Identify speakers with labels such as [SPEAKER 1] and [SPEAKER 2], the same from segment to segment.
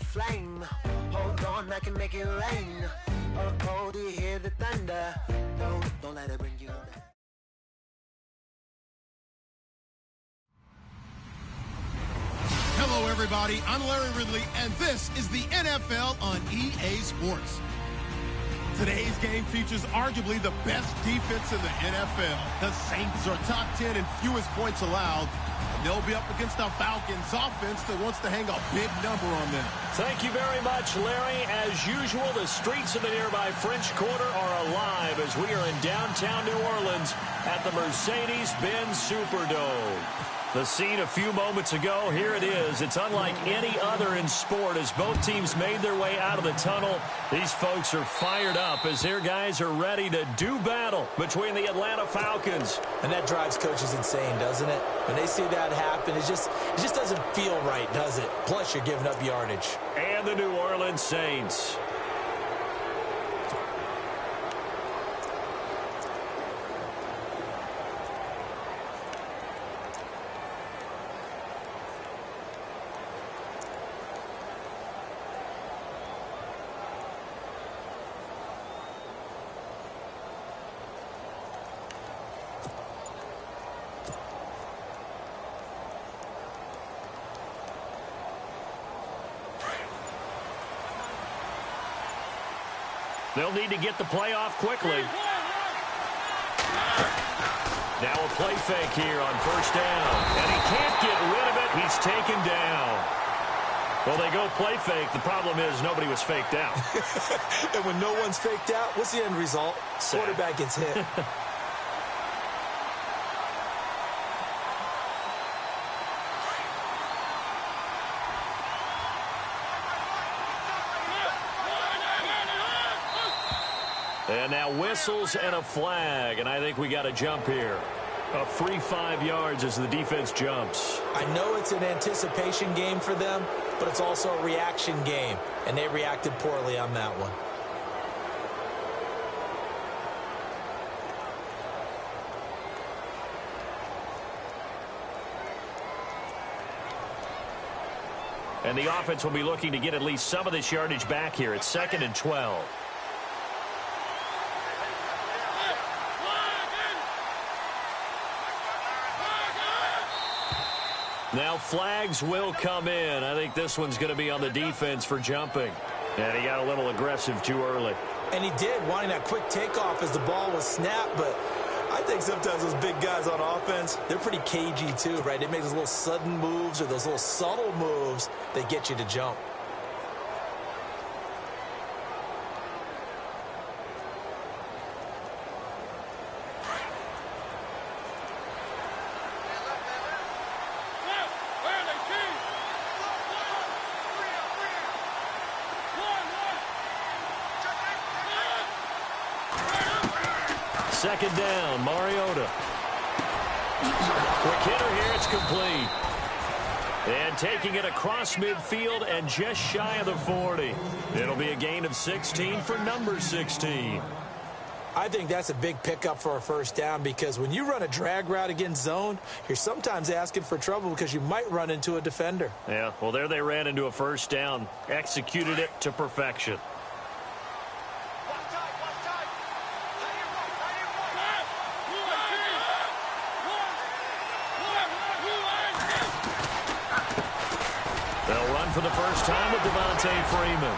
[SPEAKER 1] flame. Hold on, I can make it rain. Oh, do you hear the thunder? Don't let it bring you down.
[SPEAKER 2] Hello, everybody. I'm Larry Ridley, and this is the NFL on EA Sports. Today's game features arguably the best defense in the NFL. The Saints are top 10 in fewest points allowed. They'll be up against the Falcons offense that wants to hang a big number on them.
[SPEAKER 3] Thank you very much, Larry. As usual, the streets of the nearby French Quarter are alive as we are in downtown New Orleans at the Mercedes-Benz Superdome. The scene a few moments ago, here it is. It's unlike any other in sport as both teams made their way out of the tunnel. These folks are fired up as their guys are ready to do battle between the Atlanta Falcons.
[SPEAKER 4] And that drives coaches insane, doesn't it? When they see that happen, it just doesn't feel right, does it? Plus, you're giving up yardage.
[SPEAKER 3] And the New Orleans Saints. They'll need to get the play off quickly. Now a play fake here on first down. And he can't get rid of it. He's taken down. Well, they go play fake. The problem is nobody was faked out.
[SPEAKER 4] And when no one's faked out, what's the end result?
[SPEAKER 3] Sack.
[SPEAKER 4] Quarterback gets hit.
[SPEAKER 3] And now whistles and a flag, and I think we got a jump here. A free 5 yards as the defense jumps.
[SPEAKER 4] I know it's an anticipation game for them, but it's also a reaction game, and they reacted poorly on that one.
[SPEAKER 3] And the offense will be looking to get at least some of this yardage back here. It's 2nd and 12. Now flags will come in. I think this one's going to be on the defense for jumping. And he got a little aggressive too early.
[SPEAKER 4] And he did, wanting that quick takeoff as the ball was snapped. But I think sometimes those big guys on offense, they're pretty cagey too, right? They make those little sudden moves or those little subtle moves that get you to jump.
[SPEAKER 3] Second down, Mariota. Quick hitter here, it's complete. And taking it across midfield and just shy of the 40. It'll be a gain of 16 for number 16.
[SPEAKER 4] I think that's a big pickup for a first down because when you run a drag route against zone, you're sometimes asking for trouble because you might run into a defender.
[SPEAKER 3] Yeah, well, there they ran into a first down. Executed it to perfection. They'll run for the first time with Devontae Freeman.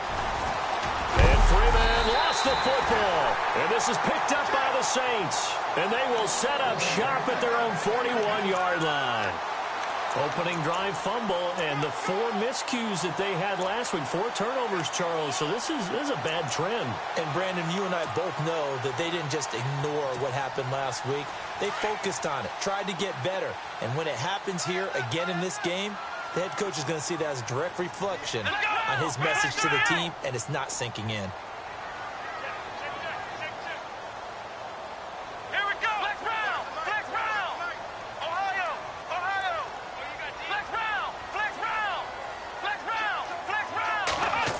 [SPEAKER 3] And Freeman lost the football. And this is picked up by the Saints. And they will set up shop at their own 41-yard line. Opening drive fumble and the 4 miscues that they had last week. 4 turnovers, Charles. So this is a bad trend. And,
[SPEAKER 4] Brandon, you and I both know that they didn't just ignore what happened last week. They focused on it, tried to get better. And when it happens here again in this game, the head coach is going to see that as a direct reflection on his message to the team, and it's not sinking in.
[SPEAKER 5] Here we go. Flex round. Flex round. Ohio. Ohio. Flex round. Flex round. Flex round. Flex round.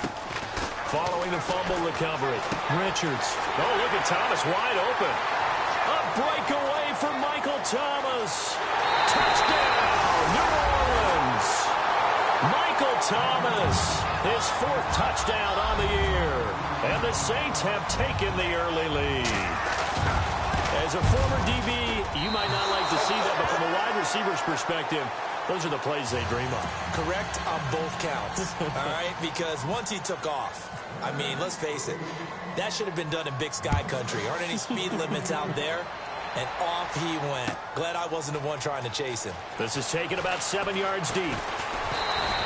[SPEAKER 3] Following the fumble recovery, Richards. Oh, look at Thomas wide open. A breakaway for Michael Thomas. Touchdown, New Orleans. Michael Michael Thomas, his 4th touchdown on the year. And the Saints have taken the early lead. As a former DB, you might not like to see that, but from a wide receiver's perspective, those are the plays they dream of.
[SPEAKER 4] Correct on both counts, all right? Because once he took off, I mean, let's face it, that should have been done in Big Sky country. Aren't any speed limits out there? And off he went. Glad I wasn't the one trying to chase him.
[SPEAKER 3] This is taken about 7 yards deep.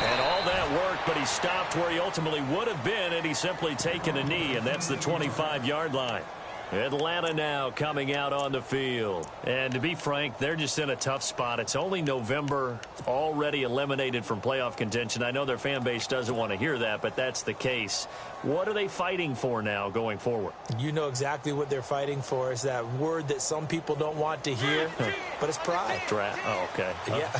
[SPEAKER 3] And all that worked, but he stopped where he ultimately would have been, and he's simply taken a knee, and that's the 25-yard line. Atlanta now coming out on the field. And to be frank, they're just in a tough spot. It's only November, already eliminated from playoff contention. I know their fan base doesn't want to hear that, but that's the case. What are they fighting for now going forward?
[SPEAKER 4] You know exactly what they're fighting for. Is that word that some people don't want to hear, but it's pride.
[SPEAKER 3] Draft. Oh, okay.
[SPEAKER 4] Yeah.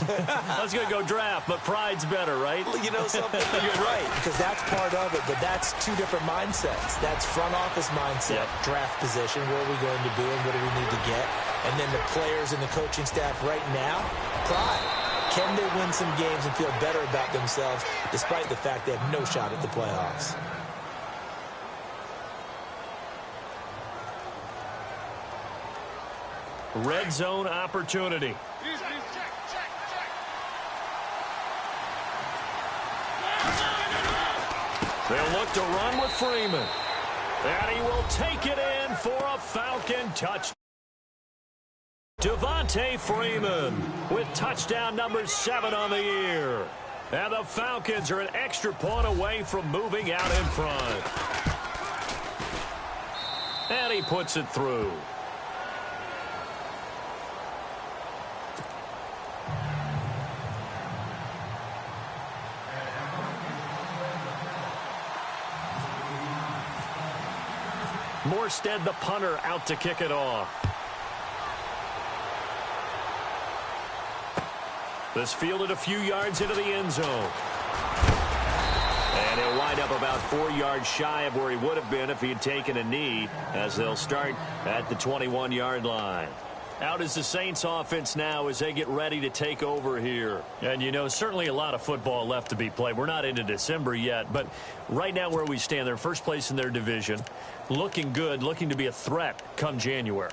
[SPEAKER 3] I was going to go draft, but pride's better, right?
[SPEAKER 4] You know something? You're right, because that's part of it, but that's two different mindsets. That's front office mindset, draft position, where are we going to be and what do we need to get? And then the players and the coaching staff right now, pride. Can they win some games and feel better about themselves despite the fact they have no shot at the playoffs?
[SPEAKER 3] Red zone opportunity. They'll look to run with Freeman. And he will take it in for a Falcon touchdown. Devontae Freeman with touchdown number 7 on the year. And the Falcons are an extra point away from moving out in front. And he puts it through. Morstead, the punter, out to kick it off. This fielded a few yards into the end zone. And he'll wind up about 4 yards shy of where he would have been if he had taken a knee, as they'll start at the 21-yard line. Out is the Saints offense now as they get ready to take over here. And, you know, certainly a lot of football left to be played. We're not into December yet, but right now where we stand, they're first place in their division. Looking good, looking to be a threat come January.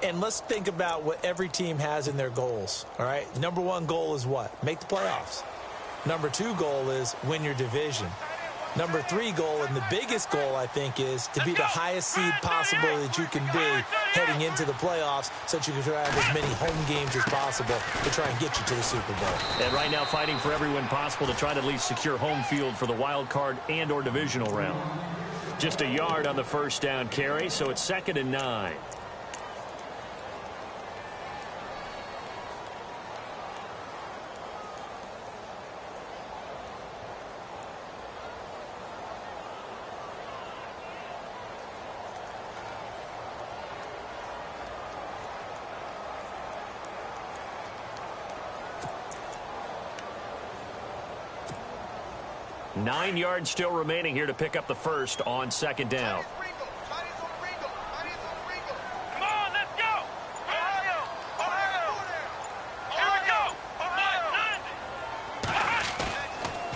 [SPEAKER 4] And let's think about what every team has in their goals, all right? Number 1 goal is what? Make the playoffs. Number 2 goal is win your division. Number 3 goal, and the biggest goal, I think, is to be the highest seed possible that you can be heading into the playoffs so that you can try to have as many home games as possible to try and get you to the Super Bowl.
[SPEAKER 3] And right now fighting for every win possible to try to at least secure home field for the wild card and or divisional round. Just a yard on the first down carry, so it's 2nd and 9. Nine yards still remaining here to pick up the first on 2nd down.
[SPEAKER 5] Come on, let's go! Ohio! Ohio! Here we go! Ohio!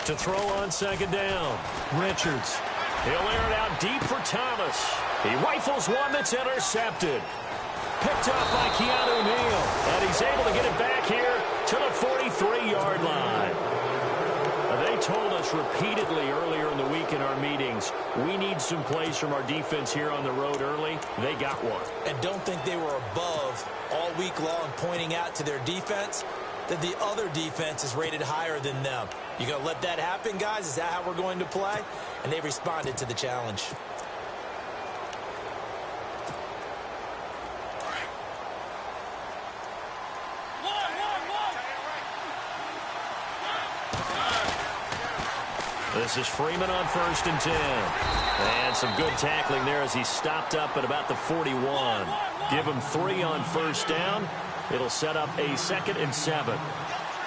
[SPEAKER 3] To throw on 2nd down, Richards. He'll air it out deep for Thomas. He rifles one that's intercepted. Picked up by Keanu Neal. And he's able to get it back here to the 43-yard line. They told us repeatedly earlier in the week in our meetings, we need some plays from our defense here on the road early. They got one.
[SPEAKER 4] And don't think they were above all week long pointing out to their defense that the other defense is rated higher than them. You going to let that happen, guys? Is that how we're going to play? And they responded to the challenge.
[SPEAKER 3] This is Freeman on 1st and 10. And some good tackling there as he stopped up at about the 41. Give him 3 on 1st down. It'll set up a 2nd and 7.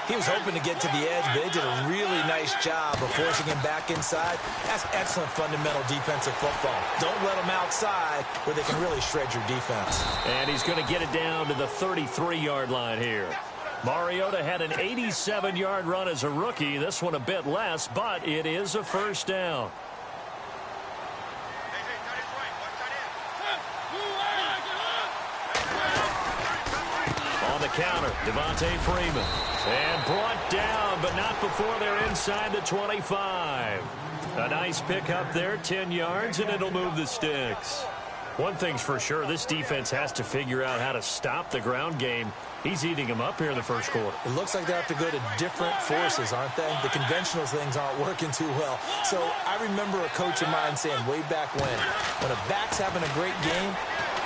[SPEAKER 4] He was hoping to get to the edge, but they did a really nice job of forcing him back inside. That's excellent fundamental defensive football. Don't let them outside where they can really shred your defense.
[SPEAKER 3] And he's going to get it down to the 33-yard line here. Mariota had an 87-yard run as a rookie. This one a bit less, but it is a first down. On the counter, Devontae Freeman. And brought down, but not before they're inside the 25. A nice pickup there, 10 yards, and it'll move the sticks. One thing's for sure, this defense has to figure out how to stop the ground game. He's eating them up here in the first quarter.
[SPEAKER 4] It looks like they have to go to different forces, aren't they? The conventional things aren't working too well. So I remember a coach of mine saying way back when a back's having a great game,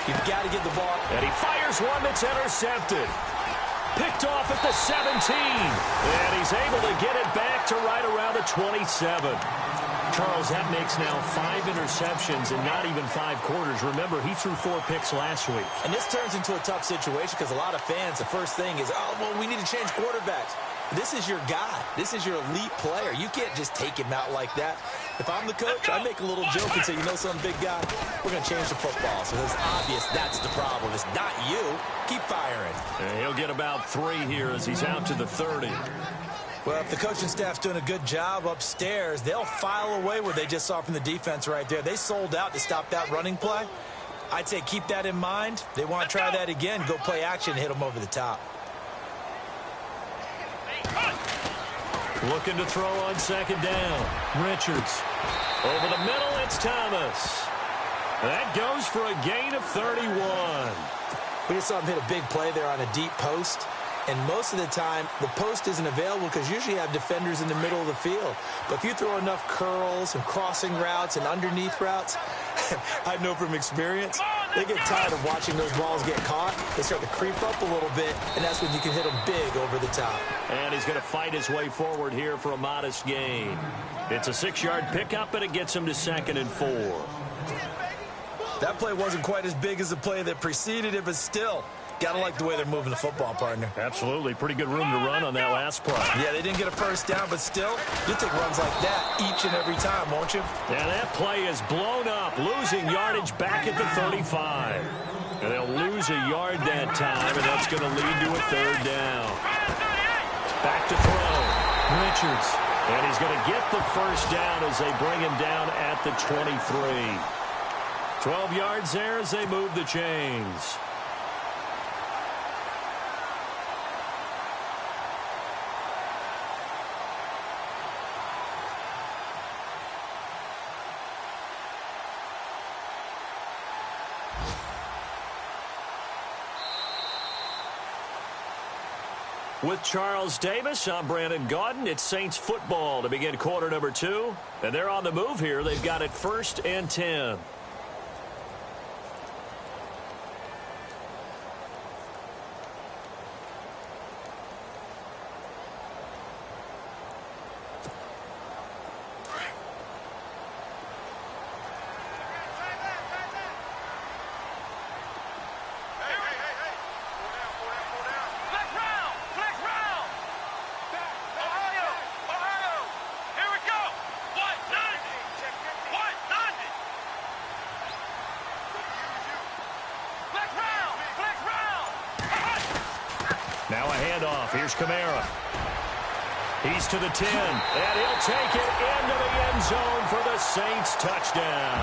[SPEAKER 4] you've got to get the ball.
[SPEAKER 3] And he fires one that's intercepted. Picked off at the 17. And he's able to get it back to right around the 27. Charles, that makes now 5 interceptions in not even 5 quarters. Remember, he threw 4 picks last week.
[SPEAKER 4] And this turns into a tough situation because a lot of fans, the first thing is, oh, well, we need to change quarterbacks. This is your guy. This is your elite player. You can't just take him out like that. If I'm the coach, I make a little joke and say, you know something, big guy? We're going to change the football. So it's obvious that's the problem. It's not you. Keep firing.
[SPEAKER 3] And he'll get about 3 here as he's out to the 30.
[SPEAKER 4] Well, if the coaching staff's doing a good job upstairs, they'll file away what they just saw from the defense right there. They sold out to stop that running play. I'd say keep that in mind. They want to try that again, go play action, hit them over the top.
[SPEAKER 3] Looking to throw on second down. Richards. Over the middle, it's Thomas. That goes for a gain of 31.
[SPEAKER 4] We just saw him hit a big play there on a deep post. And most of the time, the post isn't available because usually you have defenders in the middle of the field. But if you throw enough curls and crossing routes and underneath routes, I know from experience, they get tired of watching those balls get caught. They start to creep up a little bit, and that's when you can hit them big over the top.
[SPEAKER 3] And he's going to fight his way forward here for a modest gain. It's a 6-yard pickup, and it gets him to 2nd and 4.
[SPEAKER 4] That play wasn't quite as big as the play that preceded it, but still, got to like the way they're moving the football, partner.
[SPEAKER 3] Absolutely. Pretty good room to run on that last play.
[SPEAKER 4] Yeah, they didn't get a first down, but still, you'll take runs like that each and every time, won't you?
[SPEAKER 3] And that play is blown up, losing yardage back at the 35. And they'll lose a yard that time, and that's going to lead to a 3rd down. Back to throw. Richards. And he's going to get the first down as they bring him down at the 23. 12 yards there as they move the chains. With Charles Davis, I'm Brandon Gaudin. It's Saints football to begin quarter number 2. And they're on the move here. They've got it 1st and 10. Now a handoff. Here's Kamara. He's to the 10, and he'll take it into the end zone for the Saints touchdown.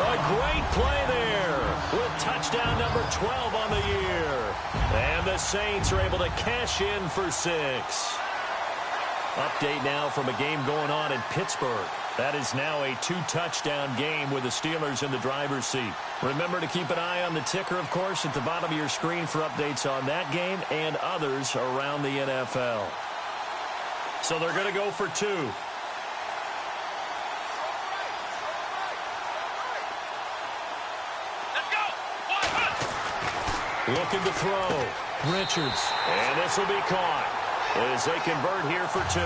[SPEAKER 3] A great play there with touchdown number 12 on the year. And the Saints are able to cash in for 6. Update now from a game going on in Pittsburgh. That is now a 2-touchdown game with the Steelers in the driver's seat. Remember to keep an eye on the ticker, of course, at the bottom of your screen for updates on that game and others around the NFL. So they're going to go for 2. Looking to throw. Richards. And this will be caught as they convert here for 2.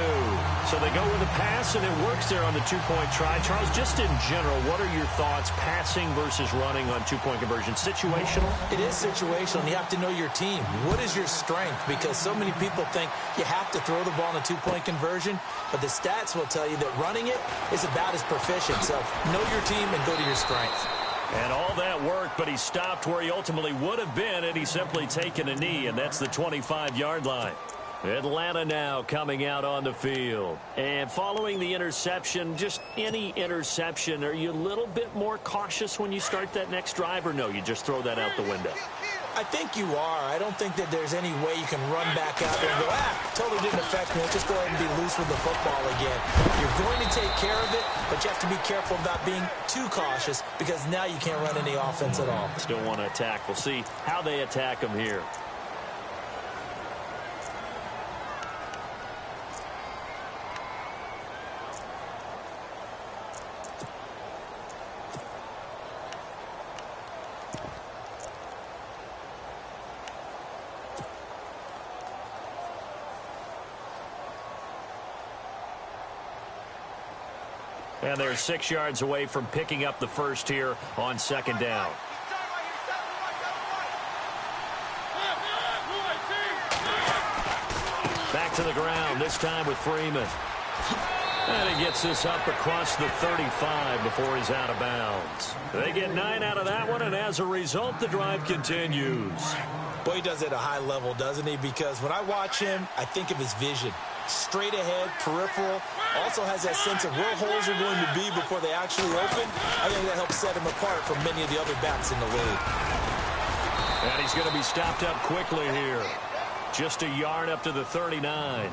[SPEAKER 3] So they go with a pass, and it works there on the 2-point try. Charles, just in general, what are your thoughts passing versus running on 2-point conversion? Situational?
[SPEAKER 4] It is situational, and you have to know your team. What is your strength? Because so many people think you have to throw the ball in a 2-point conversion, but the stats will tell you that running it is about as proficient. So know your team and go to your strength.
[SPEAKER 3] And all that work, but he stopped where he ultimately would have been had he simply taken a knee, and that's the 25-yard line. Atlanta now coming out on the field. And following the interception, just any interception, are you a little bit more cautious when you start that next drive, or no, you just throw that out the window?
[SPEAKER 4] I think you are. I don't think that there's any way you can run back out there and go, totally didn't affect me. Let's just go ahead and be loose with the football again. You're going to take care of it, but you have to be careful about being too cautious because now you can't run any offense at all.
[SPEAKER 3] Still want to attack. We'll see how they attack him here. And they're 6 yards away from picking up the first here on second down. Back to the ground, this time with Freeman. And he gets this up across the 35 before he's out of bounds. They get 9 out of that one, and as a result, the drive continues.
[SPEAKER 4] Boy, he does it at a high level, doesn't he? Because when I watch him, I think of his vision. Straight ahead, peripheral, also has that sense of where holes are going to be before they actually open. I think that helps set him apart from many of the other backs in the league.
[SPEAKER 3] And he's going to be stopped up quickly here. Just a yard up to the 39.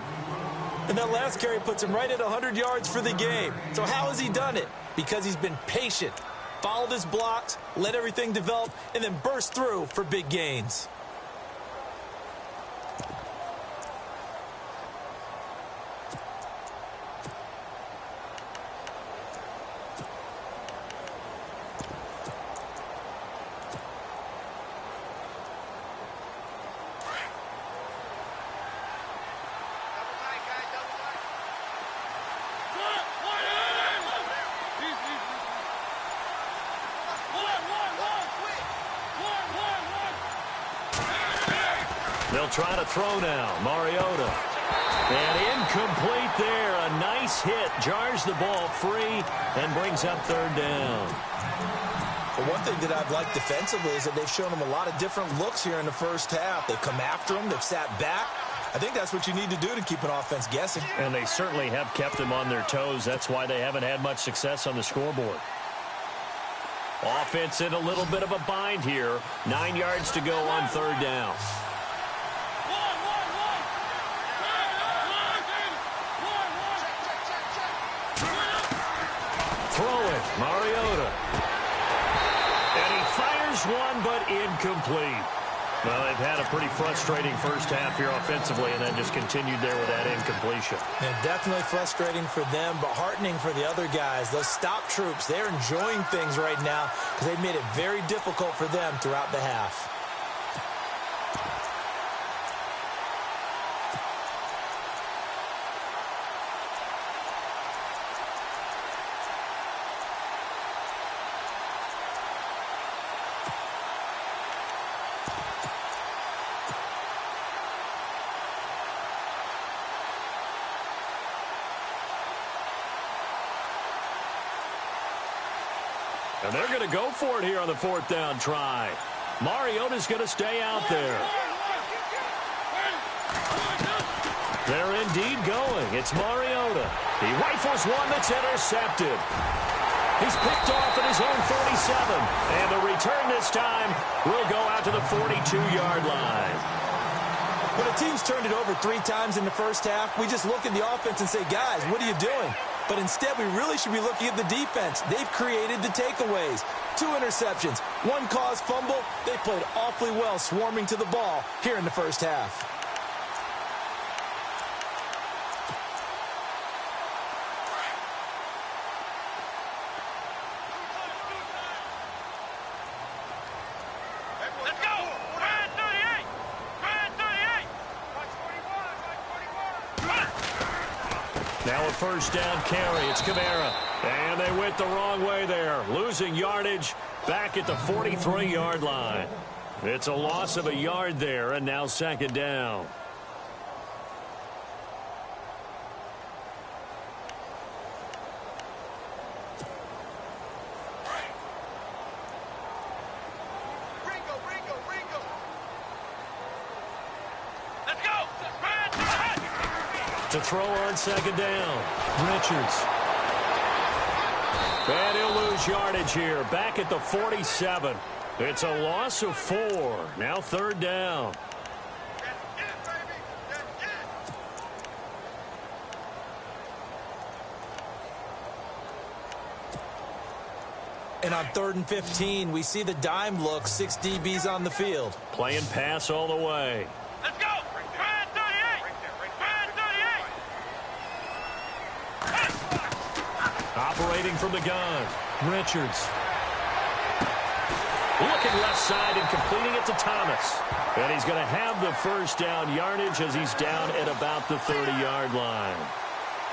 [SPEAKER 4] And that last carry puts him right at 100 yards for the game. So how has he done it? Because he's been patient, followed his blocks, let everything develop, and then burst through for big gains.
[SPEAKER 3] They'll try to throw now. Mariota. And incomplete there. A nice hit. Jars the ball free and brings up third down.
[SPEAKER 4] Well, one thing that I've liked defensively is that they've shown him a lot of different looks here in the first half. They've come after him. They've sat back. I think that's what you need to do to keep an offense guessing.
[SPEAKER 3] And they certainly have kept them on their toes. That's why they haven't had much success on the scoreboard. Offense in a little bit of a bind here. 9 yards to go on third down. Throw it, Mariota. And he fires one, but incomplete. Well, they've had a pretty frustrating first half here offensively, and then just continued there with that incompletion.
[SPEAKER 4] And definitely frustrating for them, but heartening for the other guys. Those stop troops, they're enjoying things right now because they've made it very difficult for them throughout the half.
[SPEAKER 3] And they're going to go for it here on the fourth down try. Mariota's going to stay out there. They're indeed going. It's Mariota. He rifles one that's intercepted. He's picked off at his own 47. And the return this time will go out to the 42-yard line.
[SPEAKER 4] When a team's turned it over 3 times in the first half, we just look at the offense and say, guys, what are you doing? But instead, we really should be looking at the defense. They've created the takeaways. 2 interceptions, 1 caused fumble. They played awfully well swarming to the ball here in the first half.
[SPEAKER 5] Let's go! Red 38! Red 38!
[SPEAKER 3] Now a first down carry. It's Kamara. And they went the wrong way there. Losing yardage back at the 43-yard line. It's a loss of a yard there, and now second down. To throw on second down. Richards. And he'll lose yardage here. Back at the 47. It's a loss of 4. Now third down.
[SPEAKER 4] And on 3rd and 15, we see the dime look, 6 DBs on the field.
[SPEAKER 3] Playing pass all the way.
[SPEAKER 5] Let's go. Brad 38. Brad 38.
[SPEAKER 3] Operating from the gun. Richards. Looking left side and completing it to Thomas. And he's going to have the first down yardage as he's down at about the 30-yard line.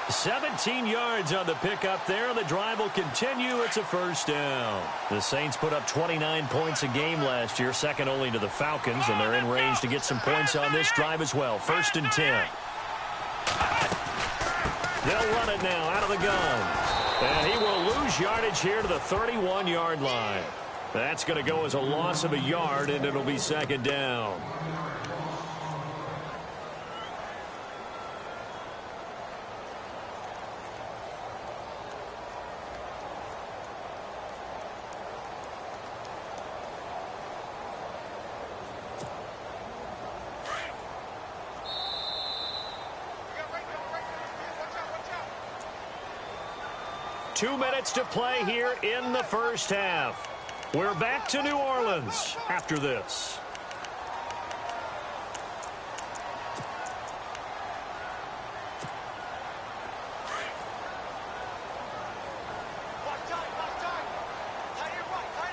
[SPEAKER 3] 17 yards on the pickup there. The drive will continue. It's a first down. The Saints put up 29 points a game last year, second only to the Falcons, and they're in range to get some points on this drive as well. 1st and 10. They'll run it now out of the gun. And he will lose yardage here to the 31-yard line. That's going to go as a loss of a yard, and it'll be second down. Two minutes to play here in the first half. We're back to New Orleans after this.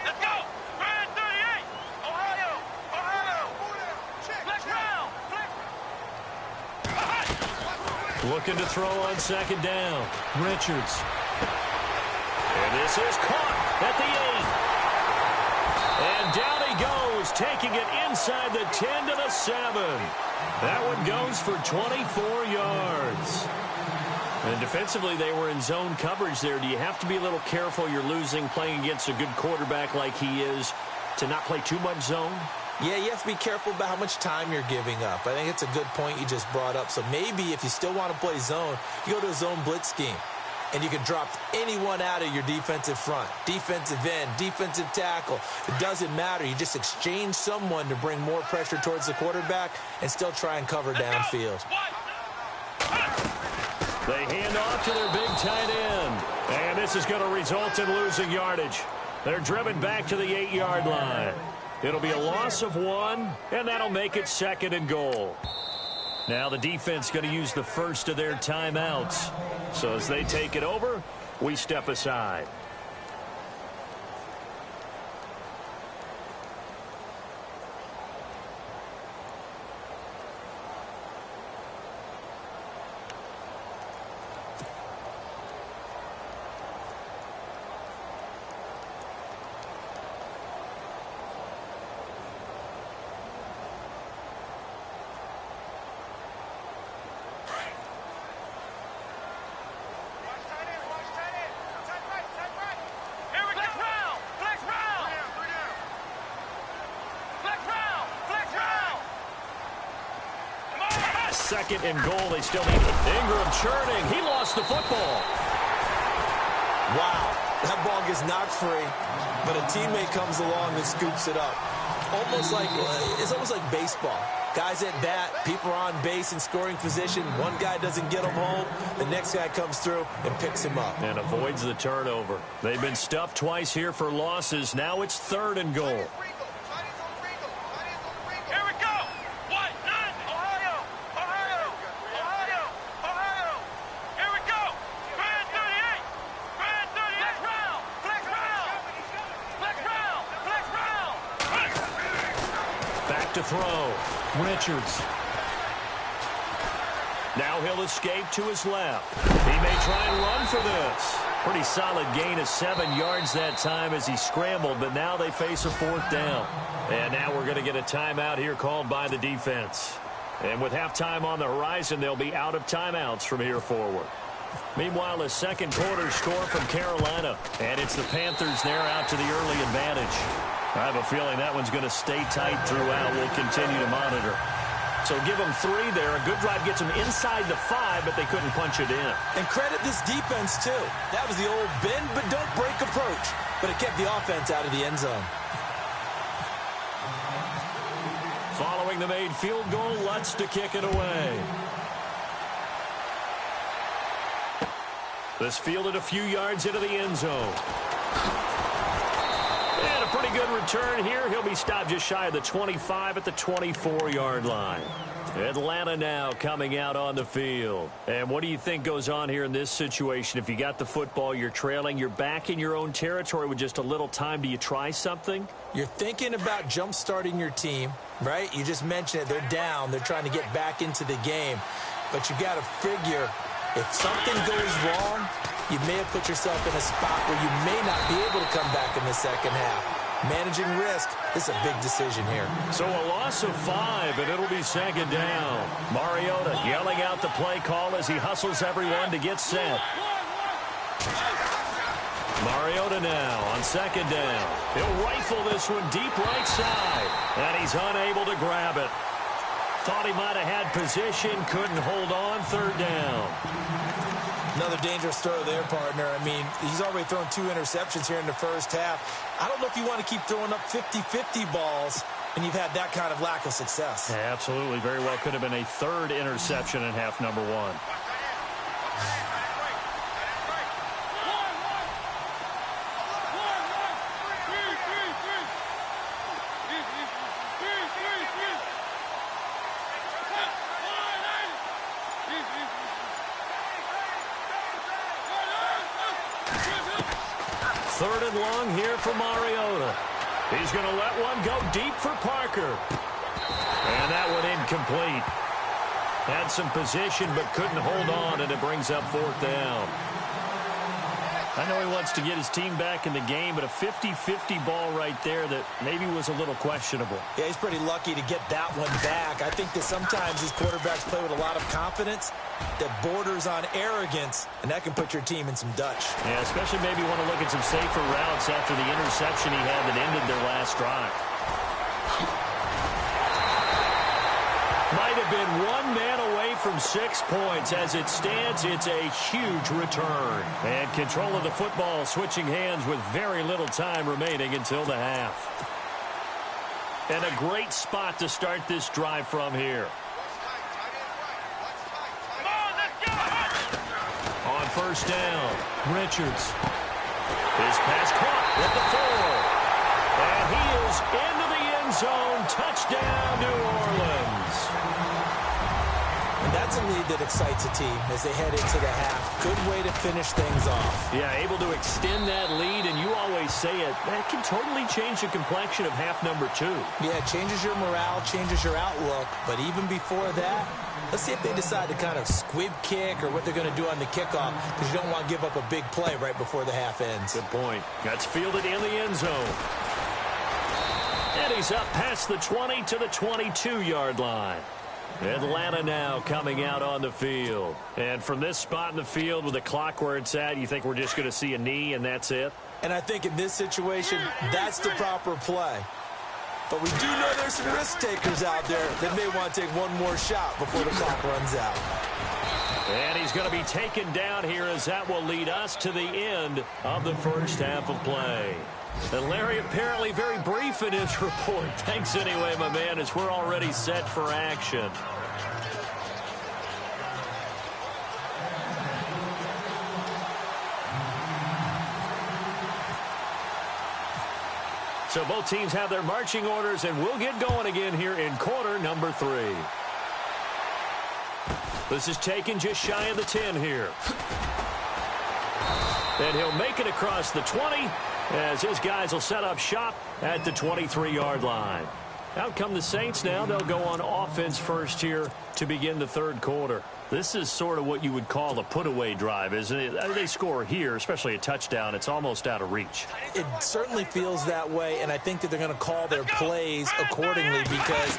[SPEAKER 5] Let's go. Brad 38. Ohio. Flex.
[SPEAKER 3] Looking to throw on second down. Richards. And this is caught at the 8. And down he goes, taking it inside the 10 to the 7. That one goes for 24 yards. And defensively, they were in zone coverage there. Do you have to be a little careful? You're losing, playing against a good quarterback like he is, to not play too much zone?
[SPEAKER 4] Yeah, you have to be careful about how much time you're giving up. I think it's a good point you just brought up. So maybe if you still want to play zone, you go to a zone blitz scheme. And you can drop anyone out of your defensive front, defensive end, defensive tackle. It doesn't matter. You just exchange someone to bring more pressure towards the quarterback and still try and cover downfield.
[SPEAKER 3] They hand off to their big tight end. And this is going to result in losing yardage. They're driven back to the 8-yard line. It'll be a loss of 1, and that'll make it 2nd and goal. Now the defense going to use the first of their timeouts. So as they take it over, we step aside. Second and goal, they still need it. Ingram churning. He lost the football.
[SPEAKER 4] Wow, that ball gets knocked free, but a teammate comes along and scoops it up. It's almost like baseball. Guys at bat, people are on base in scoring position. One guy doesn't get him home. The next guy comes through and picks him up.
[SPEAKER 3] And avoids the turnover. They've been stuffed twice here for losses. Now it's 3rd and goal. To throw. Richards. Now he'll escape to his left. He may try and run for this. Pretty solid gain of 7 yards that time as he scrambled, but now they face a 4th down. And now we're going to get a timeout here called by the defense. And with halftime on the horizon, they'll be out of timeouts from here forward. Meanwhile, a second quarter score from Carolina, and it's the Panthers there out to the early advantage. I have a feeling that one's going to stay tight throughout. We'll continue to monitor. So give them 3 there. A good drive gets them inside the 5, but they couldn't punch it in.
[SPEAKER 4] And credit this defense, too. That was the old bend but don't break approach. But it kept the offense out of the end zone.
[SPEAKER 3] Following the made field goal, Lutz to kick it away. This fielded a few yards into the end zone. And a pretty good return here. He'll be stopped just shy of the 25 at the 24-yard line. Atlanta now coming out on the field. And what do you think goes on here in this situation? If you got the football, you're trailing, you're back in your own territory with just a little time. Do you try something?
[SPEAKER 4] You're thinking about jump-starting your team, right? You just mentioned it. They're down. They're trying to get back into the game. But you got to figure, if something goes wrong, you may have put yourself in a spot where you may not be able to come back in the second half. Managing risk is a big decision here.
[SPEAKER 3] So a loss of 5, and it'll be second down. Mariota yelling out the play call as he hustles everyone to get set. Mariota now on second down. He'll rifle this one deep right side, and he's unable to grab it. Thought he might have had position, couldn't hold on, third down.
[SPEAKER 4] Another dangerous throw there, partner. I mean, he's already thrown 2 interceptions here in the first half. I don't know if you want to keep throwing up 50-50 balls, and you've had that kind of lack of success.
[SPEAKER 3] Yeah, absolutely. Very well could have been a 3rd interception in half number 1. Third and long here for Mariota. He's going to let one go deep for Parker. And that one incomplete. Had some position but couldn't hold on, and it brings up 4th down. I know he wants to get his team back in the game, but a 50-50 ball right there that maybe was a little questionable.
[SPEAKER 4] Yeah, he's pretty lucky to get that one back. I think that sometimes these quarterbacks play with a lot of confidence that borders on arrogance, and that can put your team in some Dutch.
[SPEAKER 3] Yeah, especially maybe want to look at some safer routes after the interception he had that ended their last drive. Might have been one man away from 6 points. As it stands, it's a huge return. And control of the football switching hands with very little time remaining until the half. And a great spot to start this drive from here. On first down, Richards. His pass caught at the 4. And he is into the end zone. Touchdown, New Orleans.
[SPEAKER 4] And that's a lead that excites a team as they head into the half. Good way to finish things off.
[SPEAKER 3] Yeah, able to extend that lead, and you always say it, that can totally change the complexion of half number 2.
[SPEAKER 4] Yeah, it changes your morale, changes your outlook. But even before that, let's see if they decide to kind of squib kick or what they're going to do on the kickoff, because you don't want to give up a big play right before the half ends.
[SPEAKER 3] Good point. That's fielded in the end zone. And he's up past the 20 to the 22-yard line. Atlanta now coming out on the field. And from this spot in the field with the clock where it's at, you think we're just going to see a knee and that's it?
[SPEAKER 4] And I think in this situation, that's the proper play. But we do know there's some risk takers out there that may want to take one more shot before the clock runs out.
[SPEAKER 3] And he's going to be taken down here as that will lead us to the end of the first half of play. And Larry apparently very brief in his report. Thanks anyway, my man, as we're already set for action. So both teams have their marching orders, and we'll get going again here in quarter number 3. This is taken just shy of the 10 here. And he'll make it across the 20 as his guys will set up shop at the 23-yard line. Out come the Saints now. They'll go on offense first here to begin the third quarter. This is sort of what you would call a put-away drive, isn't it? They score here, especially a touchdown. It's almost out of reach.
[SPEAKER 4] It certainly feels that way, and I think that they're going to call their plays accordingly, because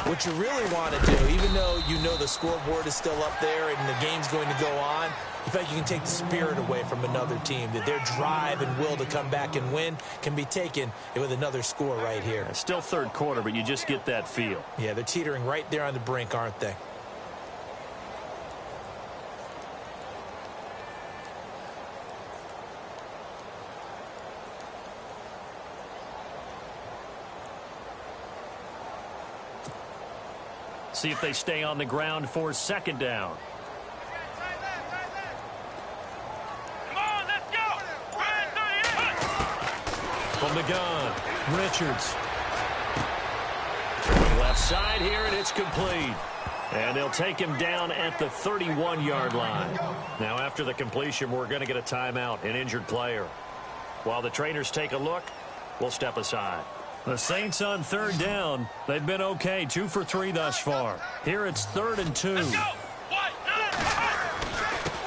[SPEAKER 4] what you really want to do, even you know the scoreboard is still up there and the game's going to go on, in fact, you can take the spirit away from another team, that their drive and will to come back and win can be taken with another score right here.
[SPEAKER 3] Still third quarter, but you just get that feel.
[SPEAKER 4] Yeah, they're teetering right there on the brink, aren't they?
[SPEAKER 3] See if they stay on the ground for second down.
[SPEAKER 5] Come on, let's go!
[SPEAKER 3] From the gun, Richards. Left side here, and it's complete. And they'll take him down at the 31-yard line. Now, after the completion, we're going to get a timeout, an injured player. While the trainers take a look, we'll step aside. The Saints on third down. They've been okay, 2 for 3 thus far. Here it's 3rd and 2.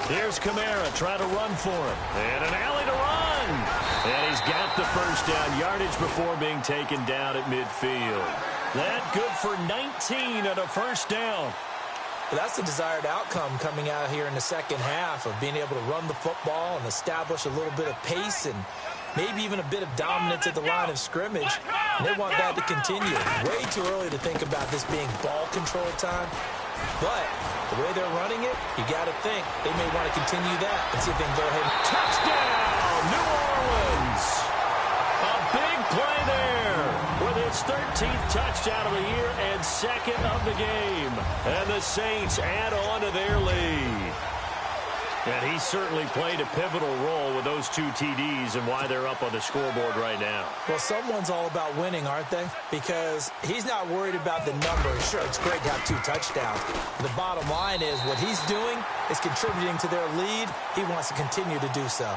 [SPEAKER 3] Here's Kamara trying to run for him. And an alley to run. And he's got the first down yardage before being taken down at midfield. That good for 19 on a first down.
[SPEAKER 4] Well, that's the desired outcome coming out here in the second half of being able to run the football and establish a little bit of pace and maybe even a bit of dominance at the line of scrimmage. And they want that to continue. Way too early to think about this being ball control time. But the way they're running it, you got to think they may want to continue that and see if they can go ahead and
[SPEAKER 3] touchdown, New Orleans. A big play there with its 13th touchdown of the year and second of the game. And the Saints add on to their lead. And he certainly played a pivotal role with those 2 TDs and why they're up on the scoreboard right now.
[SPEAKER 4] Well, someone's all about winning, aren't they? Because he's not worried about the numbers. Sure, it's great to have 2 touchdowns. The bottom line is what he's doing is contributing to their lead. He wants to continue to do so.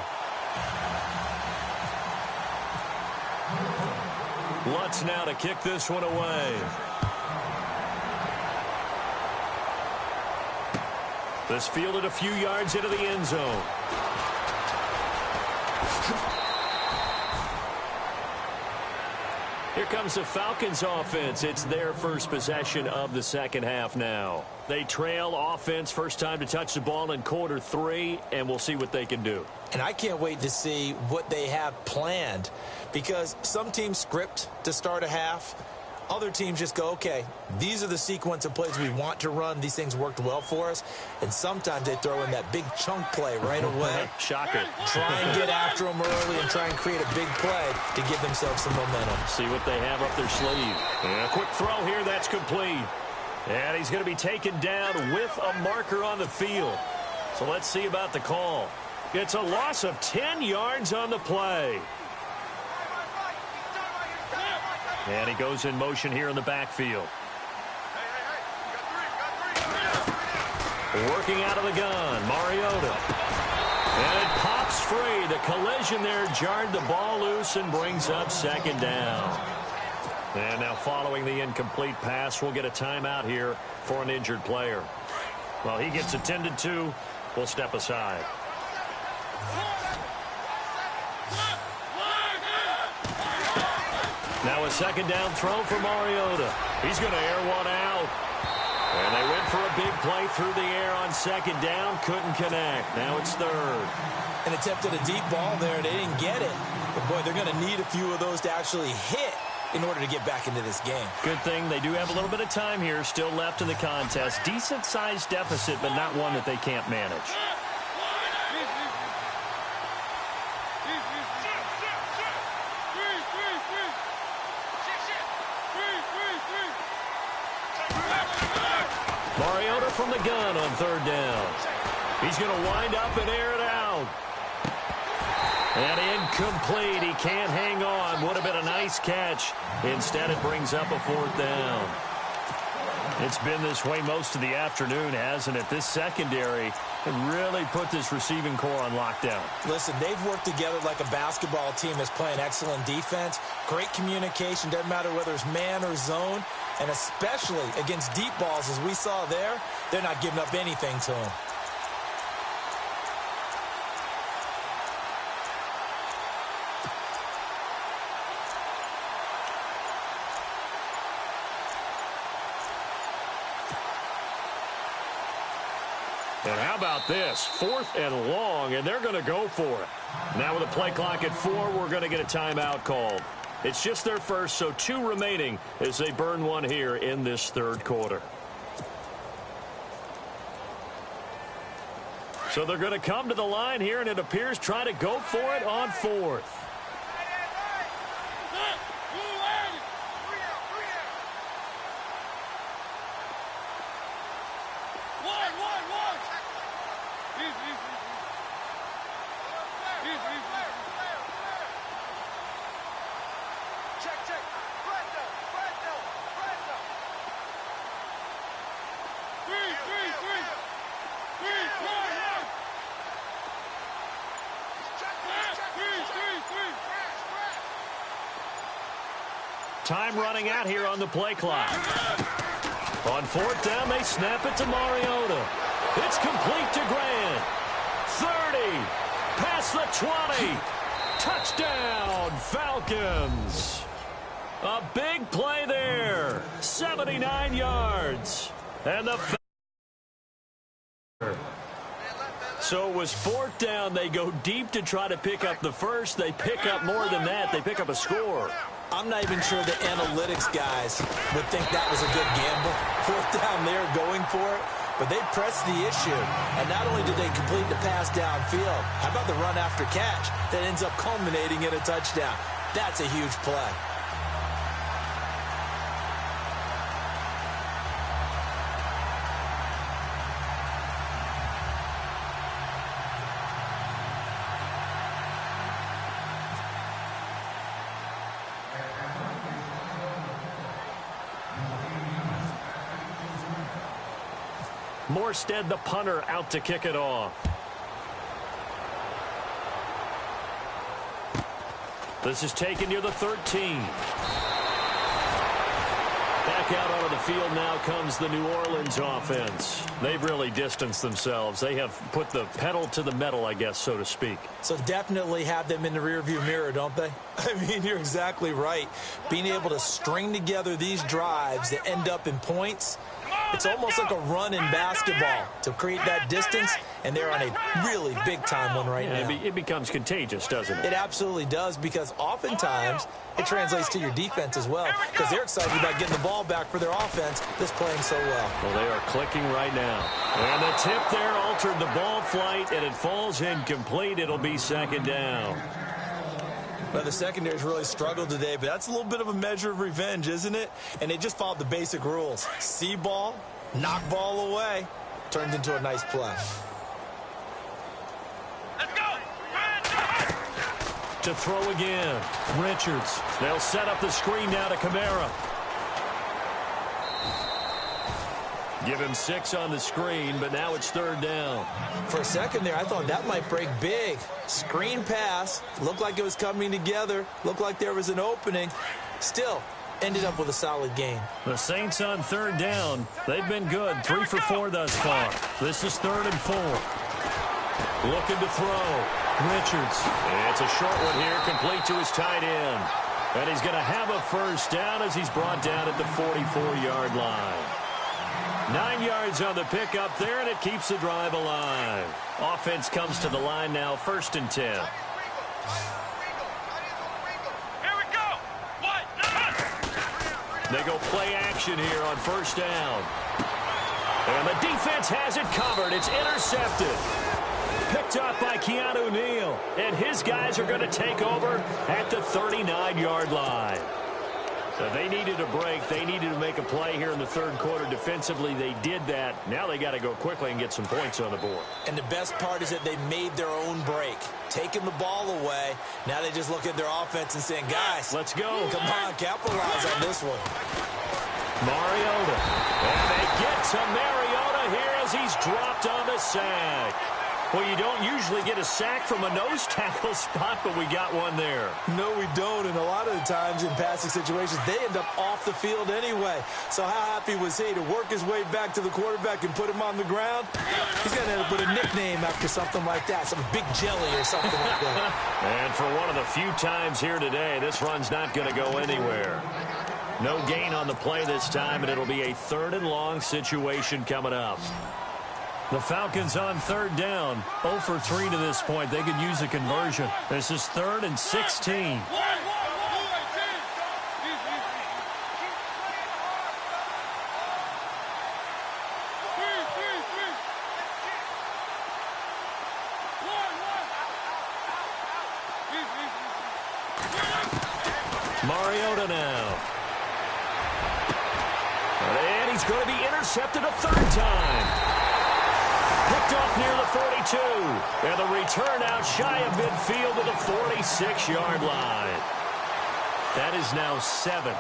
[SPEAKER 3] Lutz now to kick this one away. This fielded a few yards into the end zone. Here comes the Falcons offense. It's their first possession of the second half now. They trail offense, first time to touch the ball in quarter 3, and we'll see what they can do.
[SPEAKER 4] And I can't wait to see what they have planned, because some teams script to start a half. Other teams just go, okay, these are the sequence of plays we want to run. These things worked well for us. And sometimes they throw in that big chunk play right away.
[SPEAKER 3] Shocker.
[SPEAKER 4] Try and get after them early and try and create a big play to give themselves some momentum.
[SPEAKER 3] See what they have up their sleeve. And a quick throw here, that's complete. And he's going to be taken down with a marker on the field. So let's see about the call. It's a loss of 10 yards on the play. And he goes in motion here in the backfield. Working out of the gun, Mariota. And it pops free. The collision there jarred the ball loose and brings up second down. And now following the incomplete pass, we'll get a timeout here for an injured player. Well, he gets attended to. We'll step aside. Now a second down throw for Mariota. He's going to air one out. And they went for a big play through the air on second down. Couldn't connect. Now it's third.
[SPEAKER 4] And attempted a deep ball there. They didn't get it. But, boy, they're going to need a few of those to actually hit in order to get back into this game.
[SPEAKER 3] Good thing they do have a little bit of time here still left in the contest. Decent-sized deficit, but not one that they can't manage. Mariota from the gun on third down. He's going to wind up and air it out. And incomplete. He can't hang on. Would have been a nice catch. Instead, it brings up a fourth down. It's been this way most of the afternoon, hasn't it? This secondary really put this receiving core on lockdown.
[SPEAKER 4] Listen, they've worked together like a basketball team that's playing excellent defense. Great communication. Doesn't matter whether it's man or zone. And especially against deep balls, as we saw there, they're not giving up anything to them.
[SPEAKER 3] And how about this? 4th and long, and they're going to go for it. Now with a play clock at 4, we're going to get a timeout called. It's just their first, so 2 remaining as they burn one here in this third quarter. So they're going to come to the line here, and it appears try to go for it on 4th. Time running out here on the play clock. On 4th down, they snap it to Mariota. It's complete to Grant. 30. Past the 20. Touchdown, Falcons. A big play there. 79 yards. And the So it was 4th down. They go deep to try to pick up the first. They pick up more than that. They pick up a score.
[SPEAKER 4] I'm not even sure the analytics guys would think that was a good gamble. 4th down there going for it, but they pressed the issue. And not only did they complete the pass downfield, how about the run after catch that ends up culminating in a touchdown? That's a huge play.
[SPEAKER 3] Morstead, the punter, out to kick it off. This is taken near the 13. Back out onto the field now comes the New Orleans offense. They've really distanced themselves. They have put the pedal to the metal, I guess, so to speak.
[SPEAKER 4] So definitely have them in the rearview mirror, don't they? I mean, you're exactly right. Being able to string together these drives that end up in points, it's almost like a run in basketball to create that distance, and they're on a really big-time one right now.
[SPEAKER 3] It becomes contagious, doesn't it?
[SPEAKER 4] It absolutely does, because oftentimes it translates to your defense as well, because they're excited about getting the ball back for their offense that's playing so well.
[SPEAKER 3] Well, they are clicking right now. And the tip there altered the ball flight, and it falls incomplete. It'll be 2nd down.
[SPEAKER 4] Well, the secondary's really struggled today, but that's a little bit of a measure of revenge, isn't it? And they just followed the basic rules. See ball, knock ball away. Turned into a nice play.
[SPEAKER 5] Let's go!
[SPEAKER 3] To throw again. Richards. They'll set up the screen now to Kamara. Give him 6 on the screen, but now it's 3rd down.
[SPEAKER 4] For a second there, I thought that might break big. Screen pass. Looked like it was coming together. Looked like there was an opening. Still, ended up with a solid game.
[SPEAKER 3] The Saints on 3rd down. They've been good. 3 for 4 thus far. This is 3rd and 4. Looking to throw. Richards. It's a short one here, complete to his tight end. And he's going to have a first down as he's brought down at the 44-yard line. 9 yards on the pickup there, and it keeps the drive alive. Offense comes to the line now, 1st and 10.
[SPEAKER 5] Here we go! What?
[SPEAKER 3] They go play action here on 1st down. And the defense has it covered. It's intercepted. Picked up by Keanu Neal. And his guys are going to take over at the 39-yard line. So they needed a break. They needed to make a play here in the 3rd quarter. Defensively, they did that. Now they got to go quickly and get some points on the board.
[SPEAKER 4] And the best part is that they made their own break. Taking the ball away. Now they just look at their offense and saying, guys,
[SPEAKER 3] let's go.
[SPEAKER 4] Come on, capitalize on this one.
[SPEAKER 3] Mariota. And they get to Mariota here as he's dropped on the sack. Well, you don't usually get a sack from a nose tackle spot, but we got one there.
[SPEAKER 4] No, we don't, and a lot of the times in passing situations, they end up off the field anyway. So how happy was he to work his way back to the quarterback and put him on the ground? He's going to end up with a nickname after something like that, some big jelly or something like that.
[SPEAKER 3] And for one of the few times here today, this run's not going to go anywhere. No gain on the play this time, and it'll be a 3rd and long situation coming up. The Falcons on third down. 0 for 3 to this point. They could use a conversion. This is 3rd and 16. Mariota now. And he's going to be intercepted a third time. Picked off near the 42. And the return out shy of midfield to the 46-yard line. That is now 7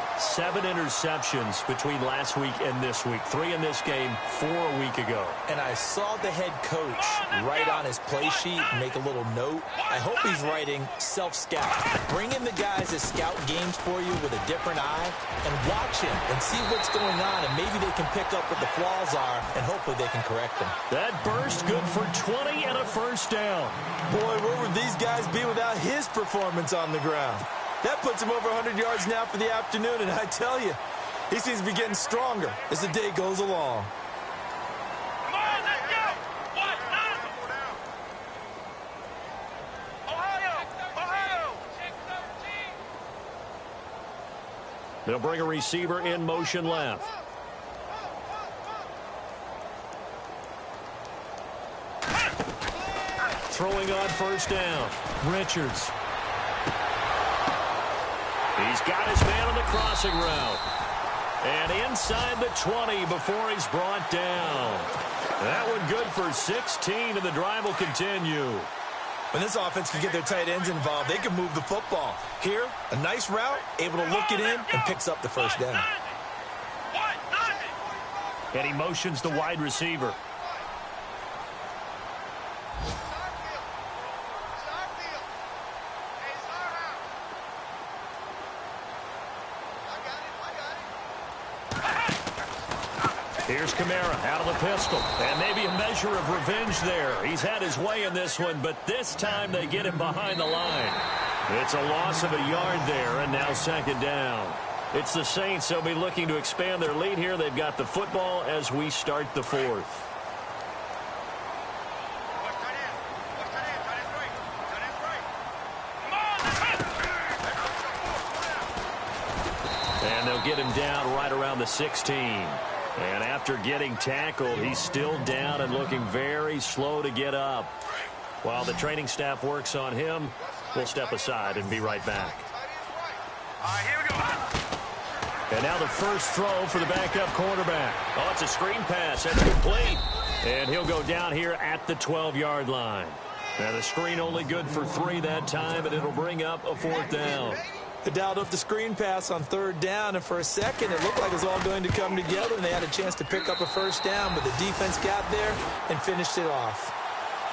[SPEAKER 3] interceptions between last week and this week. 3 in this game, 4 a week ago.
[SPEAKER 4] And I saw the head coach write on his play sheet, make a little note. I hope he's writing self-scout. Bring in the guys that scout games for you with a different eye and watch him and see what's going on, and maybe they can pick up what the flaws are, and hopefully they can correct them.
[SPEAKER 3] That burst good for 20 and a first down.
[SPEAKER 4] Boy, where would these guys be without his performance on the ground? That puts him over 100 yards now for the afternoon, and I tell you, he seems to be getting stronger as the day goes along.
[SPEAKER 5] Come on, let's go! What? Ohio!
[SPEAKER 3] They'll bring a receiver in motion left. Throwing on first down. Richards. He's got his man on the crossing route. And inside the 20 before he's brought down. That one good for 16, and the drive will continue.
[SPEAKER 4] When this offense can get their tight ends involved, they can move the football. Here, a nice route, able to look it in, and picks up the first down.
[SPEAKER 3] And he motions the wide receiver. Here's Kamara out of the pistol. And maybe a measure of revenge there. He's had his way in this one, but this time they get him behind the line. It's a loss of a yard there, and now second down. It's the Saints. They'll be looking to expand their lead here. They've got the football as we start the fourth. And they'll get him down right around the 16. And after getting tackled, he's still down and looking very slow to get up. While the training staff works on him, we'll step aside and be right back.
[SPEAKER 5] All right, here we go.
[SPEAKER 3] And now the first throw for the backup quarterback. Oh, it's a screen pass. That's complete. And he'll go down here at the 12-yard line. Now the screen only good for 3 that time, and it'll bring up a 4th down.
[SPEAKER 4] They dialed up the screen pass on 3rd down, and for a second, it looked like it was all going to come together, and they had a chance to pick up a first down, but the defense got there and finished it off.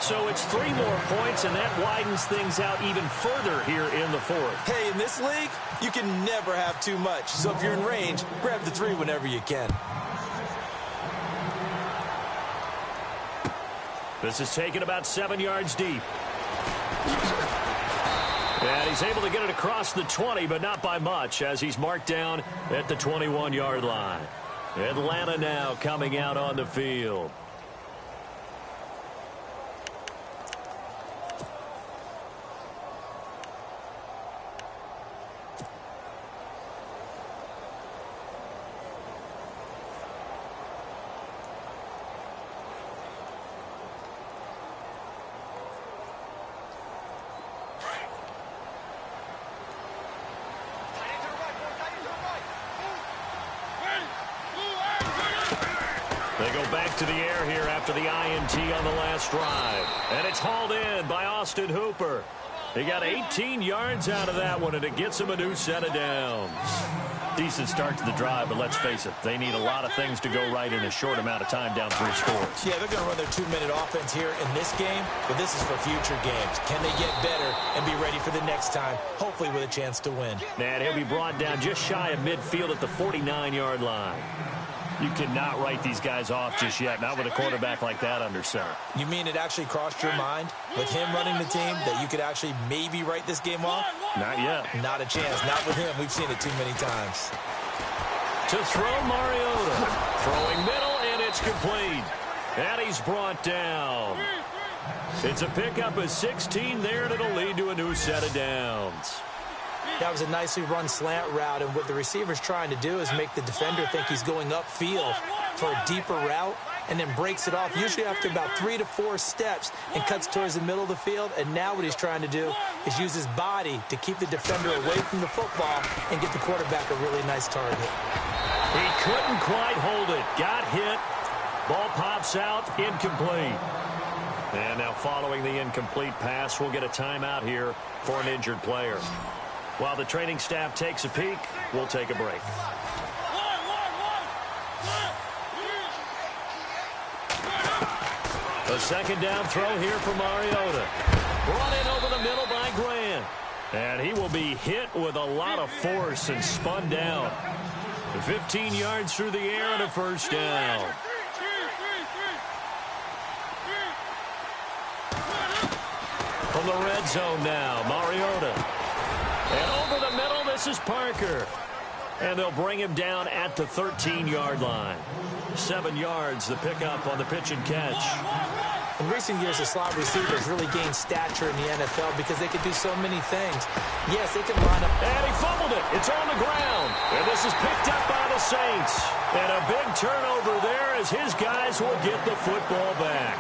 [SPEAKER 3] So it's 3 more points, and that widens things out even further here in the 4th.
[SPEAKER 4] Hey, in this league, you can never have too much. So if you're in range, grab the 3 whenever you can.
[SPEAKER 3] This is taken about 7 yards deep. And he's able to get it across the 20, but not by much, as he's marked down at the 21-yard line. Atlanta now coming out on the field. They go back to the air here after the INT on the last drive. And it's hauled in by Austin Hooper. He got 18 yards out of that one, and it gets him a new set of downs. Decent start to the drive, but let's face it, they need a lot of things to go right in a short amount of time, down 3 scores.
[SPEAKER 4] Yeah, they're going to run their 2-minute offense here in this game, but this is for future games. Can they get better and be ready for the next time, hopefully with a chance to win?
[SPEAKER 3] And he'll be brought down just shy of midfield at the 49-yard line. You cannot write these guys off just yet, not with a quarterback like that under center.
[SPEAKER 4] You mean it actually crossed your mind with him running the team that you could actually maybe write this game off?
[SPEAKER 3] Not yet.
[SPEAKER 4] Not a chance. Not with him. We've seen it too many times.
[SPEAKER 3] To throw Mariota. Throwing middle, and it's complete. And he's brought down. It's a pickup of 16 there, and it'll lead to a new set of downs.
[SPEAKER 4] That was a nicely run slant route, and what the receiver's trying to do is make the defender think he's going upfield for a deeper route, and then breaks it off, usually after about 3 to 4 steps, and cuts towards the middle of the field. And now what he's trying to do is use his body to keep the defender away from the football and get the quarterback a really nice target.
[SPEAKER 3] He couldn't quite hold it. Got hit. Ball pops out. Incomplete. And now following the incomplete pass, we'll get a timeout here for an injured player. While the training staff takes a peek, we'll take a break. A second down throw here for Mariota. Brought in over the middle by Grant. And he will be hit with a lot of force and spun down. 15 yards through the air and a first down. From the red zone now, Mariota. And over the middle, this is Parker. And they'll bring him down at the 13-yard line. 7 yards, the pickup on the pitch and catch.
[SPEAKER 4] In recent years, the slot receivers really gained stature in the NFL because they could do so many things. Yes, they can line up.
[SPEAKER 3] And he fumbled it. It's on the ground. And this is picked up by the Saints. And a big turnover there as his guys will get the football back.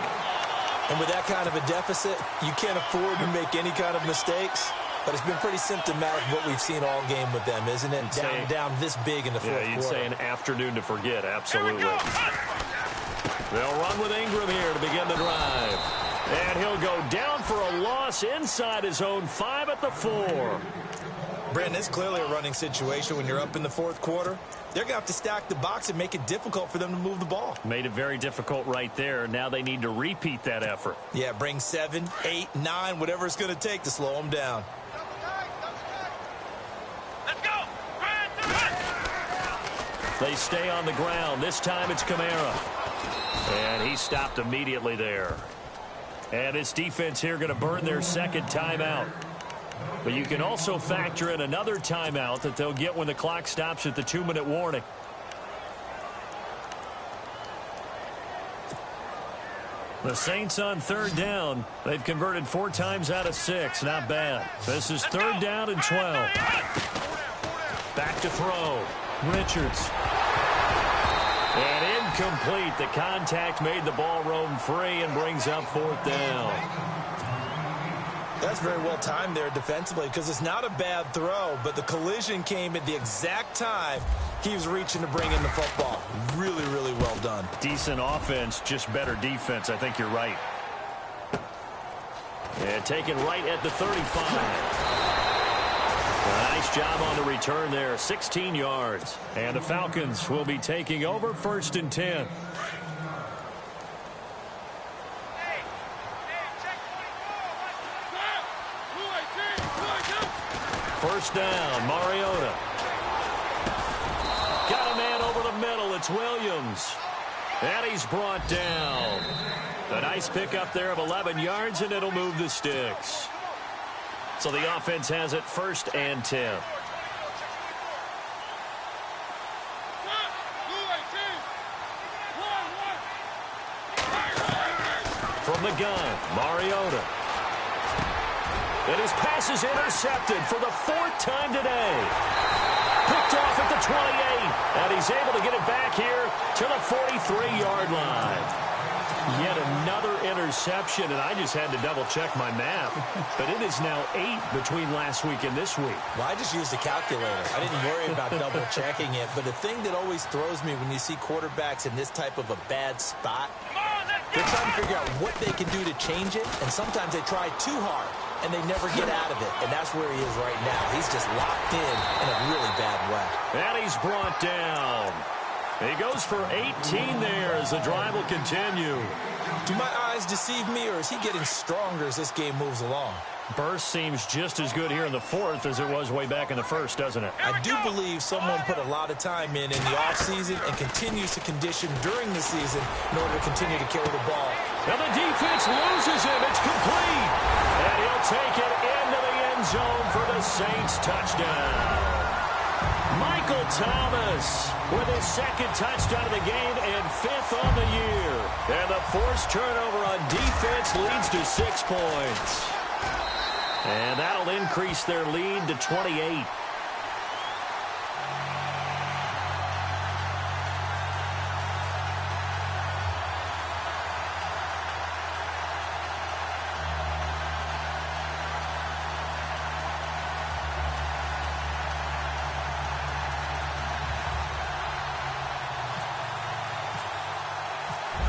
[SPEAKER 4] And with that kind of a deficit, you can't afford to make any kind of mistakes. But it's been pretty symptomatic of what we've seen all game with them, isn't it? Down this big in the fourth quarter.
[SPEAKER 3] Yeah, you'd say an afternoon to forget, absolutely. They'll run with Ingram here to begin the drive. And he'll go down for a loss inside his own 5 at the 4.
[SPEAKER 4] Brandon, it's clearly a running situation when you're up in the fourth quarter. They're going to have to stack the box and make it difficult for them to move the ball.
[SPEAKER 3] Made it very difficult right there. Now they need to repeat that effort.
[SPEAKER 4] Yeah, bring 7, 8, 9, whatever it's going to take to slow them down.
[SPEAKER 3] They stay on the ground. This time it's Kamara. And he stopped immediately there. And this defense here going to burn their second timeout. But you can also factor in another timeout that they'll get when the clock stops at the 2-minute warning. The Saints on third down. They've converted 4 times out of 6. Not bad. This is third down and 12. Back to throw. Richards. And incomplete. The contact made the ball roam free and brings up fourth down.
[SPEAKER 4] That's very well timed there defensively because it's not a bad throw, but the collision came at the exact time he was reaching to bring in the football. Really, really well done.
[SPEAKER 3] Decent offense, just better defense. I think you're right. And taken right at the 35. A nice job on the return there. 16 yards. And the Falcons will be taking over 1st and 10. First down, Mariota. Got a man over the middle. It's Williams. And he's brought down. A nice pickup there of 11 yards, and it'll move the sticks. So the offense has it 1st and 10. From the gun, Mariota. And his pass is intercepted for the 4th time today. Picked off at the 28. And he's able to get it back here to the 43-yard line. Yet another interception, and I just had to double-check my math. But it is now 8 between last week and this week.
[SPEAKER 4] Well, I just used a calculator. I didn't worry about double-checking it. But the thing that always throws me when you see quarterbacks in this type of a bad spot, they're trying to figure out what they can do to change it, and sometimes they try too hard, and they never get out of it. And that's where he is right now. He's just locked in a really bad way.
[SPEAKER 3] And he's brought down. He goes for 18 there as the drive will continue.
[SPEAKER 4] Do my eyes deceive me, or is he getting stronger as this game moves along?
[SPEAKER 3] Burst seems just as good here in the 4th as it was way back in the 1st, doesn't it?
[SPEAKER 4] I do believe someone put a lot of time in the offseason and continues to condition during the season in order to continue to carry the ball.
[SPEAKER 3] Now the defense loses him. It's complete. And he'll take it into the end zone for the Saints touchdown. Michael Thomas with his 2nd touchdown of the game and 5th on the year. And And the forced turnover on defense leads to 6 points. And that'll increase their lead to 28.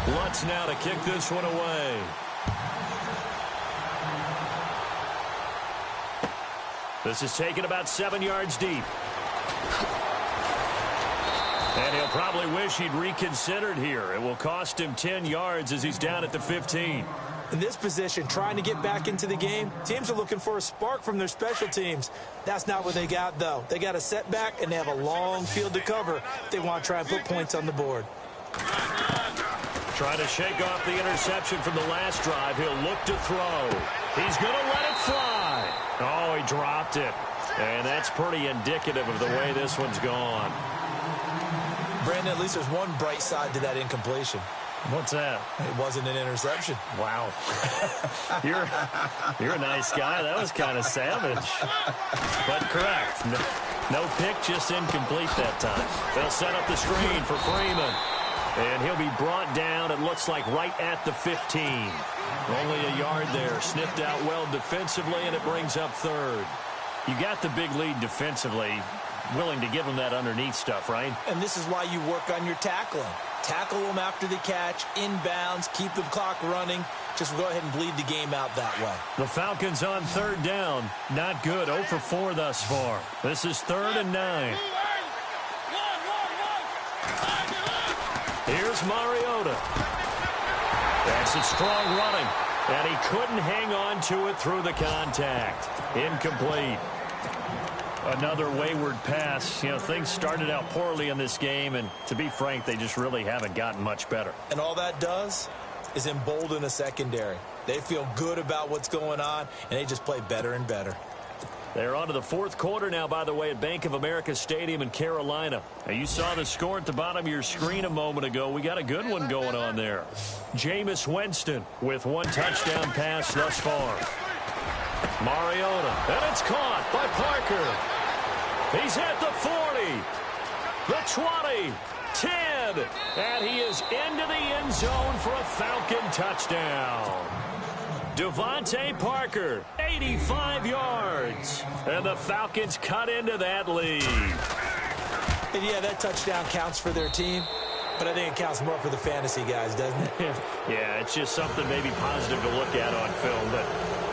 [SPEAKER 3] Lutz now to kick this one away. This is taken about 7 yards deep. And he'll probably wish he'd reconsidered here. It will cost him 10 yards as he's down at the 15.
[SPEAKER 4] In this position, trying to get back into the game, teams are looking for a spark from their special teams. That's not what they got, though. They got a setback, and they have a long field to cover if they want to try and put points on the board.
[SPEAKER 3] Trying to shake off the interception from the last drive. He'll look to throw. He's going to let it fly. Oh, he dropped it. And that's pretty indicative of the way this one's gone.
[SPEAKER 4] Brandon, at least there's one bright side to that incompletion.
[SPEAKER 3] What's that?
[SPEAKER 4] It wasn't an interception.
[SPEAKER 3] Wow. You're a nice guy. That was kind of savage. But correct. No pick, just incomplete that time. They'll set up the screen for Freeman. And he'll be brought down, it looks like, right at the 15. Only a yard there. Sniffed out well defensively, and it brings up third. You got the big lead defensively. Willing to give them that underneath stuff, right?
[SPEAKER 4] And this is why you work on your tackling. Tackle them after the catch, inbounds, keep the clock running. Just go ahead and bleed the game out that way.
[SPEAKER 3] The Falcons on third down. Not good. 0 for 4 thus far. This is 3rd and 9. Here's Mariota. That's a strong running. And he couldn't hang on to it through the contact. Incomplete. Another wayward pass. You know, things started out poorly in this game, and to be frank, they just really haven't gotten much better.
[SPEAKER 4] And all that does is embolden a secondary. They feel good about what's going on, and they just play better and better.
[SPEAKER 3] They're on to the 4th quarter now, by the way, at Bank of America Stadium in Carolina. Now, you saw the score at the bottom of your screen a moment ago. We got a good one going on there. Jameis Winston with 1 touchdown pass thus far. Mariota, and it's caught by Parker. He's at the 40, the 20, 10, and he is into the end zone for a Falcon touchdown. Devontae Parker, 85 yards, and the Falcons cut into that lead.
[SPEAKER 4] And yeah, that touchdown counts for their team, but I think it counts more for the fantasy guys, doesn't it?
[SPEAKER 3] Yeah, it's just something maybe positive to look at on film, but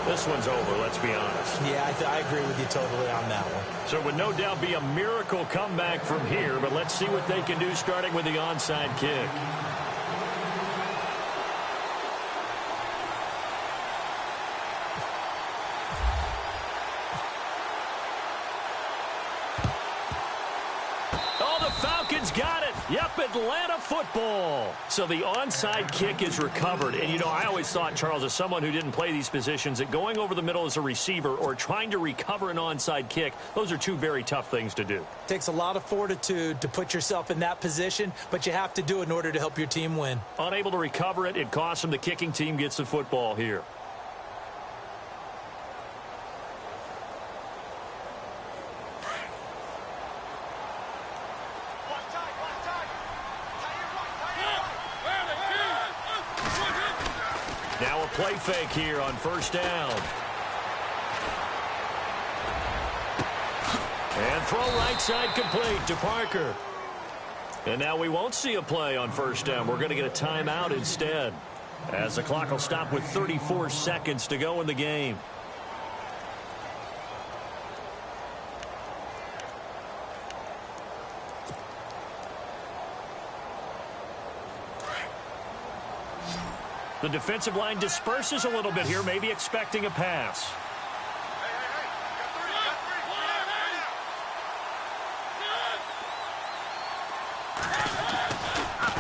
[SPEAKER 3] this one's over, let's be honest.
[SPEAKER 4] Yeah, I agree with you totally on that one.
[SPEAKER 3] So it would no doubt be a miracle comeback from here, but let's see what they can do starting with the onside kick. Got it. Yep, Atlanta football. So the onside kick is recovered. And, you know, I always thought, Charles, as someone who didn't play these positions, that going over the middle as a receiver or trying to recover an onside kick, those are 2 very tough things to do.
[SPEAKER 4] Takes a lot of fortitude to put yourself in that position, but you have to do it in order to help your team win.
[SPEAKER 3] Unable to recover it, it costs them. The kicking team gets the football here. Now a play fake here on 1st down. And throw right side complete to Parker. And now we won't see a play on 1st down. We're going to get a timeout instead, as the clock will stop with 34 seconds to go in the game. The defensive line disperses a little bit here, maybe expecting a pass.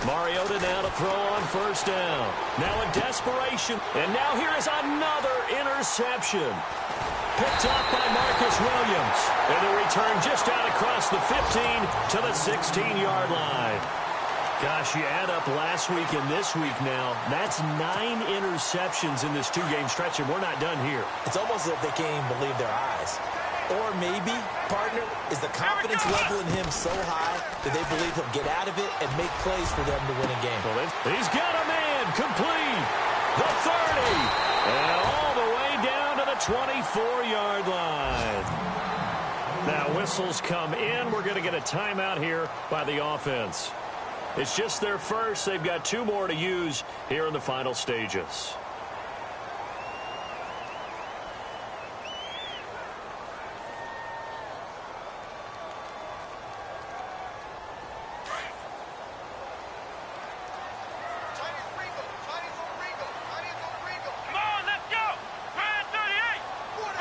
[SPEAKER 3] Mariota now to throw on 1st down. Now in desperation. And now here is another interception. Picked up by Marcus Williams. And the return just out across the 15 to the 16-yard line. Gosh, you add up last week and this week now. That's 9 interceptions in this 2-game stretch, and we're not done here.
[SPEAKER 4] It's almost as if they can't even believe their eyes. Or maybe, partner, is the confidence level in him so high that they believe he'll get out of it and make plays for them to win a game.
[SPEAKER 3] Well, he's got a man complete. The 30. And all the way down to the 24-yard line. Now, whistles come in. We're going to get a timeout here by the offense. It's just their first. They've got 2 more to use here in the final stages.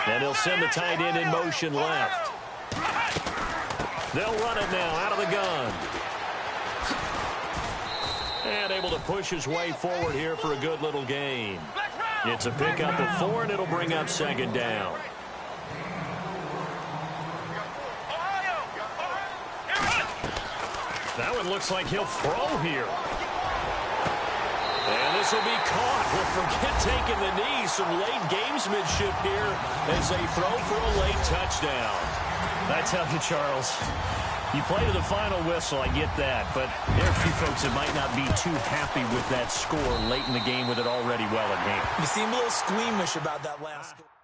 [SPEAKER 3] And he'll send the tight end in motion left. They'll run it now out of the gun. And able to push his way forward here for a good little gain. It's a pickup of 4, and it'll bring up 2nd down. That one looks like he'll throw here. And this will be caught. We'll forget taking the knee. Some late gamesmanship here as they throw for a late touchdown. I tell you, Charles, you play to the final whistle, I get that. But there are a few folks that might not be too happy with that score late in the game with it already well in hand.
[SPEAKER 4] You seem a little squeamish about that last score.